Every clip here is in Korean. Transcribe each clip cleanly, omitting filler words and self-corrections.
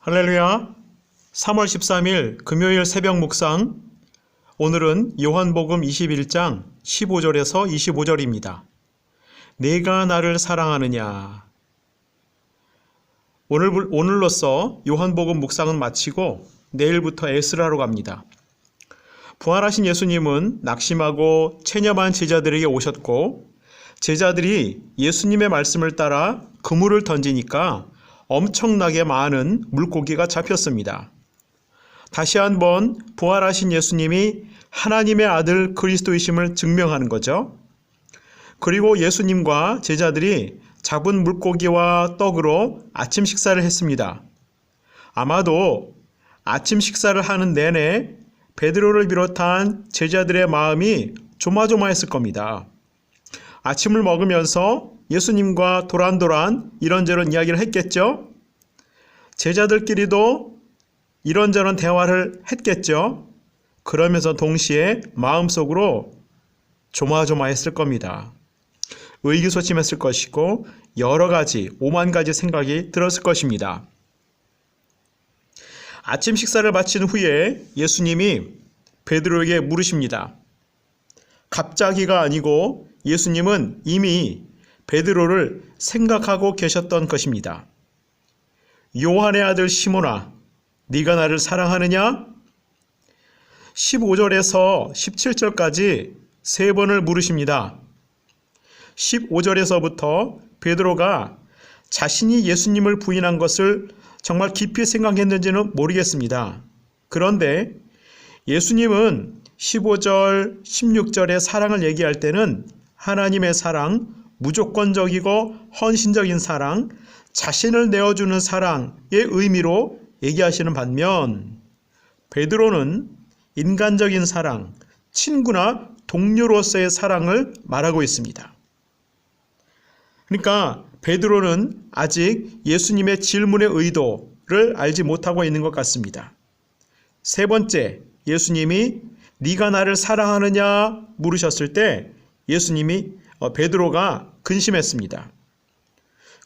할렐루야. 3월 13일 금요일 새벽 묵상. 오늘은 요한복음 21장 15절에서 25절입니다. 내가 나를 사랑하느냐. 오늘로써 요한복음 묵상은 마치고 내일부터 에스라로 갑니다. 부활하신 예수님은 낙심하고 체념한 제자들에게 오셨고, 제자들이 예수님의 말씀을 따라 그물을 던지니까 엄청나게 많은 물고기가 잡혔습니다. 다시 한번 부활하신 예수님이 하나님의 아들 그리스도이심을 증명하는 거죠. 그리고 예수님과 제자들이 잡은 물고기와 떡으로 아침 식사를 했습니다. 아마도 아침 식사를 하는 내내 베드로를 비롯한 제자들의 마음이 조마조마했을 겁니다. 아침을 먹으면서 예수님과 도란도란 이런저런 이야기를 했겠죠. 제자들끼리도 이런저런 대화를 했겠죠. 그러면서 동시에 마음속으로 조마조마했을 겁니다. 의기소침했을 것이고 여러 가지, 오만 가지 생각이 들었을 것입니다. 아침 식사를 마친 후에 예수님이 베드로에게 물으십니다. 갑자기가 아니고 예수님은 이미 베드로를 생각하고 계셨던 것입니다. 요한의 아들 시몬아, 네가 나를 사랑하느냐? 15절에서 17절까지 세 번을 물으십니다. 15절에서부터 베드로가 자신이 예수님을 부인한 것을 정말 깊이 생각했는지는 모르겠습니다. 그런데 예수님은 15절, 16절의 사랑을 얘기할 때는 하나님의 사랑, 무조건적이고 헌신적인 사랑, 자신을 내어주는 사랑의 의미로 얘기하시는 반면 베드로는 인간적인 사랑, 친구나 동료로서의 사랑을 말하고 있습니다. 그러니까 베드로는 아직 예수님의 질문의 의도를 알지 못하고 있는 것 같습니다. 세 번째, 예수님이 네가 나를 사랑하느냐 물으셨을 때 베드로가 근심했습니다.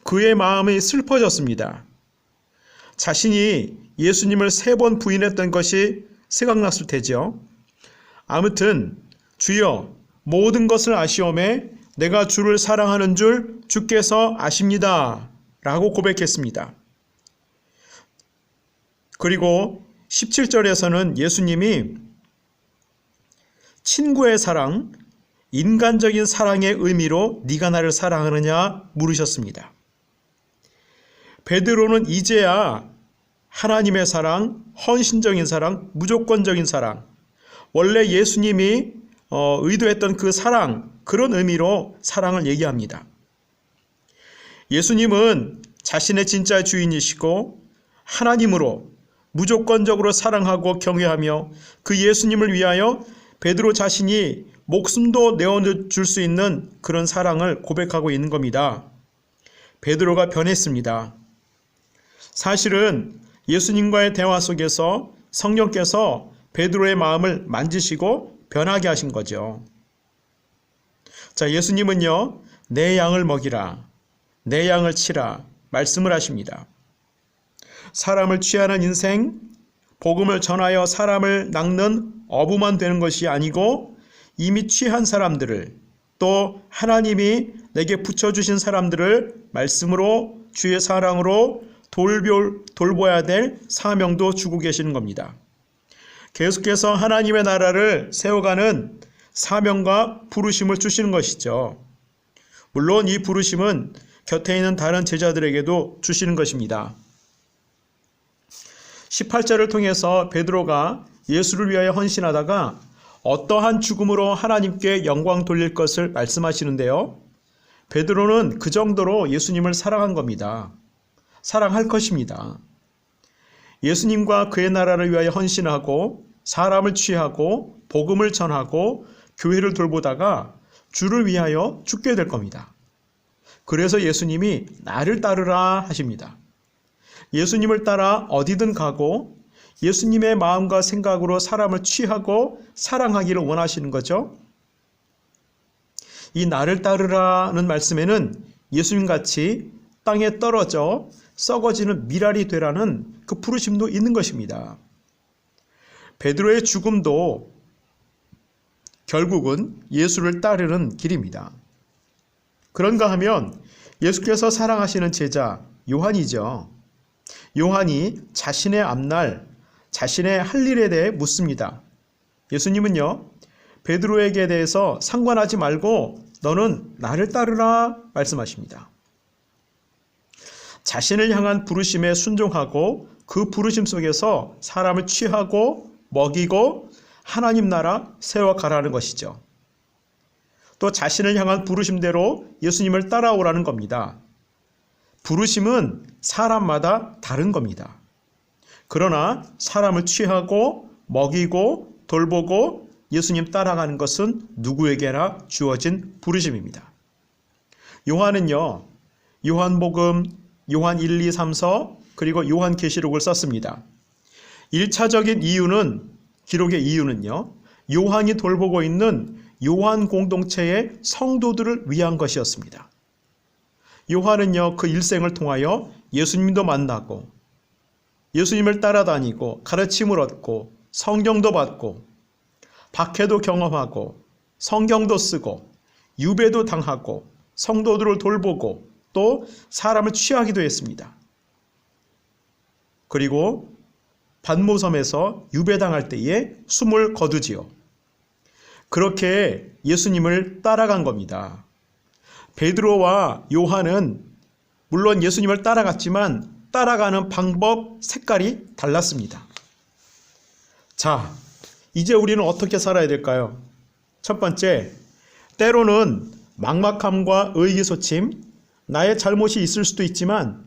그의 마음이 슬퍼졌습니다. 자신이 예수님을 세 번 부인했던 것이 생각났을 테죠. 아무튼 주여 모든 것을 아시오매 내가 주를 사랑하는 줄 주께서 아십니다 라고 고백했습니다. 그리고 17절에서는 예수님이 친구의 사랑, 인간적인 사랑의 의미로 네가 나를 사랑하느냐 물으셨습니다. 베드로는 이제야 하나님의 사랑, 헌신적인 사랑, 무조건적인 사랑, 원래 예수님이 의도했던 그 사랑, 그런 의미로 사랑을 얘기합니다. 예수님은 자신의 진짜 주인이시고 하나님으로 무조건적으로 사랑하고 경외하며 그 예수님을 위하여 베드로 자신이 목숨도 내어줄 수 있는 그런 사랑을 고백하고 있는 겁니다. 베드로가 변했습니다. 사실은 예수님과의 대화 속에서 성령께서 베드로의 마음을 만지시고 변하게 하신 거죠. 자, 예수님은요, 내 양을 먹이라, 내 양을 치라 말씀을 하십니다. 사람을 취하는 인생, 복음을 전하여 사람을 낚는 어부만 되는 것이 아니고 이미 취한 사람들을, 또 하나님이 내게 붙여주신 사람들을 말씀으로 주의 사랑으로 돌보아야 될 사명도 주고 계시는 겁니다. 계속해서 하나님의 나라를 세워가는 사명과 부르심을 주시는 것이죠. 물론 이 부르심은 곁에 있는 다른 제자들에게도 주시는 것입니다. 18절을 통해서 베드로가 예수를 위하여 헌신하다가 어떠한 죽음으로 하나님께 영광 돌릴 것을 말씀하시는데요. 베드로는 그 정도로 예수님을 사랑한 겁니다. 사랑할 것입니다. 예수님과 그의 나라를 위하여 헌신하고 사람을 취하고 복음을 전하고 교회를 돌보다가 주를 위하여 죽게 될 겁니다. 그래서 예수님이 나를 따르라 하십니다. 예수님을 따라 어디든 가고 예수님의 마음과 생각으로 사람을 취하고 사랑하기를 원하시는 거죠. 이 나를 따르라는 말씀에는 예수님같이 땅에 떨어져 썩어지는 미랄이 되라는 그 부르심도 있는 것입니다. 베드로의 죽음도 결국은 예수를 따르는 길입니다. 그런가 하면 예수께서 사랑하시는 제자 요한이죠. 요한이 자신의 앞날, 자신의 할 일에 대해 묻습니다. 예수님은요, 베드로에게 대해서 상관하지 말고 너는 나를 따르라 말씀하십니다. 자신을 향한 부르심에 순종하고 그 부르심 속에서 사람을 취하고 먹이고 하나님 나라 세워가라는 것이죠. 또 자신을 향한 부르심대로 예수님을 따라오라는 겁니다. 부르심은 사람마다 다른 겁니다. 그러나 사람을 취하고 먹이고 돌보고 예수님 따라가는 것은 누구에게나 주어진 부르심입니다. 요한은요, 요한복음, 요한 1, 2, 3서 그리고 요한계시록을 썼습니다. 1차적인 이유는, 기록의 이유는요, 요한이 돌보고 있는 요한 공동체의 성도들을 위한 것이었습니다. 요한은요, 그 일생을 통하여 예수님도 만나고 예수님을 따라다니고 가르침을 얻고 성경도 받고 박해도 경험하고 성경도 쓰고 유배도 당하고 성도들을 돌보고 또 사람을 취하기도 했습니다. 그리고 반모섬에서 유배당할 때에 숨을 거두지요. 그렇게 예수님을 따라간 겁니다. 베드로와 요한은 물론 예수님을 따라갔지만 따라가는 방법, 색깔이 달랐습니다. 자, 이제 우리는 어떻게 살아야 될까요? 첫 번째, 때로는 막막함과 의기소침, 나의 잘못이 있을 수도 있지만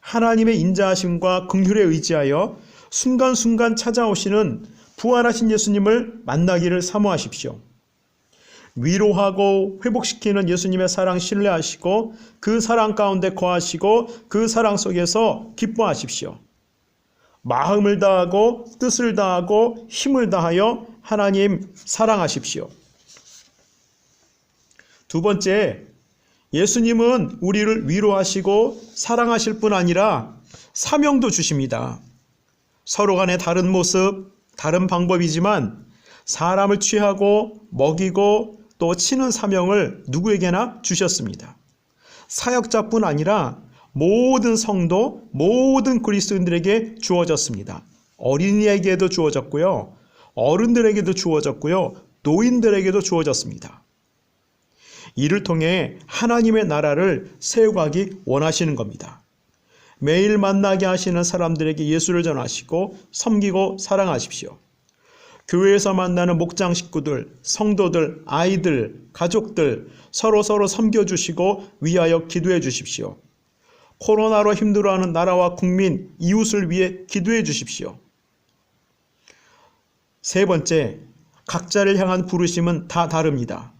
하나님의 인자하심과 긍휼에 의지하여 순간순간 찾아오시는 부활하신 예수님을 만나기를 사모하십시오. 위로하고 회복시키는 예수님의 사랑 신뢰하시고 그 사랑 가운데 거하시고 그 사랑 속에서 기뻐하십시오. 마음을 다하고 뜻을 다하고 힘을 다하여 하나님 사랑하십시오. 두 번째, 예수님은 우리를 위로하시고 사랑하실 뿐 아니라 사명도 주십니다. 서로 간에 다른 모습, 다른 방법이지만 사람을 취하고 먹이고 또 치는 사명을 누구에게나 주셨습니다. 사역자뿐 아니라 모든 성도, 모든 그리스도인들에게 주어졌습니다. 어린이에게도 주어졌고요. 어른들에게도 주어졌고요. 노인들에게도 주어졌습니다. 이를 통해 하나님의 나라를 세워가기 원하시는 겁니다. 매일 만나게 하시는 사람들에게 예수를 전하시고 섬기고 사랑하십시오. 교회에서 만나는 목장 식구들, 성도들, 아이들, 가족들 서로 섬겨주시고 위하여 기도해 주십시오. 코로나로 힘들어하는 나라와 국민, 이웃을 위해 기도해 주십시오. 세 번째, 각자를 향한 부르심은 다 다릅니다.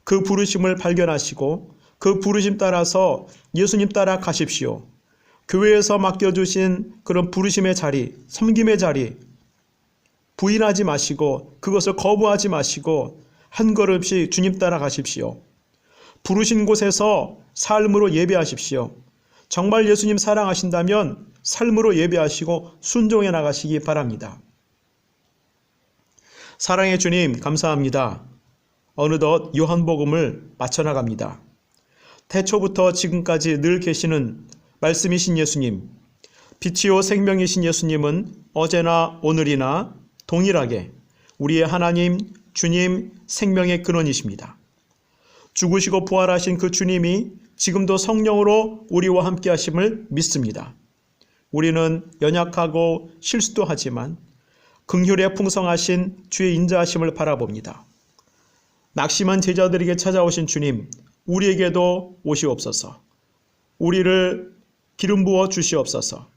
그 부르심을 발견하시고 그 부르심 따라서 예수님 따라 가십시오. 교회에서 맡겨주신 그런 부르심의 자리, 섬김의 자리 부인하지 마시고 그것을 거부하지 마시고 한 걸음씩 주님 따라 가십시오. 부르신 곳에서 삶으로 예배하십시오. 정말 예수님 사랑하신다면 삶으로 예배하시고 순종해 나가시기 바랍니다. 사랑의 주님 감사합니다. 어느덧 요한복음을 마쳐나갑니다. 태초부터 지금까지 늘 계시는 말씀이신 예수님, 빛이요 생명이신 예수님은 어제나 오늘이나 동일하게 우리의 하나님, 주님, 생명의 근원이십니다. 죽으시고 부활하신 그 주님이 지금도 성령으로 우리와 함께 하심을 믿습니다. 우리는 연약하고 실수도 하지만 긍휼에 풍성하신 주의 인자하심을 바라봅니다. 낙심한 제자들에게 찾아오신 주님, 우리에게도 오시옵소서. 우리를 기름 부어 주시옵소서.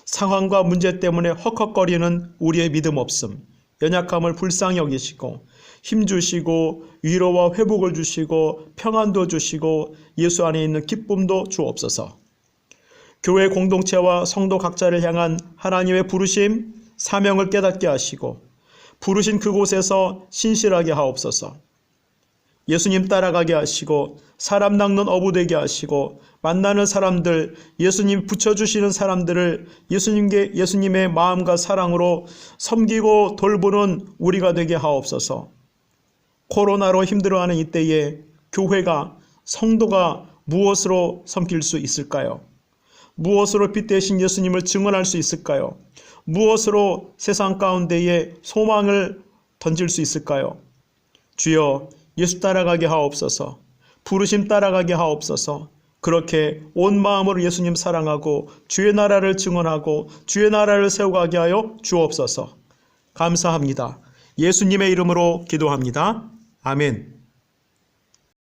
상황과 문제 때문에 헉헉거리는 우리의 믿음 없음, 연약함을 불쌍히 여기시고 힘주시고 위로와 회복을 주시고 평안도 주시고 예수 안에 있는 기쁨도 주옵소서. 교회 공동체와 성도 각자를 향한 하나님의 부르심, 사명을 깨닫게 하시고 부르신 그곳에서 신실하게 하옵소서. 예수님 따라가게 하시고 사람 낚는 어부 되게 하시고 만나는 사람들, 예수님 붙여주시는 사람들을 예수님의 마음과 사랑으로 섬기고 돌보는 우리가 되게 하옵소서. 코로나로 힘들어하는 이때에 교회가, 성도가 무엇으로 섬길 수 있을까요? 무엇으로 빛 대신 예수님을 증언할 수 있을까요? 무엇으로 세상 가운데에 소망을 던질 수 있을까요? 주여, 예수 따라가게 하옵소서. 부르심 따라가게 하옵소서. 그렇게 온 마음으로 예수님 사랑하고 주의 나라를 증언하고 주의 나라를 세워가게 하여 주옵소서. 감사합니다. 예수님의 이름으로 기도합니다. 아멘.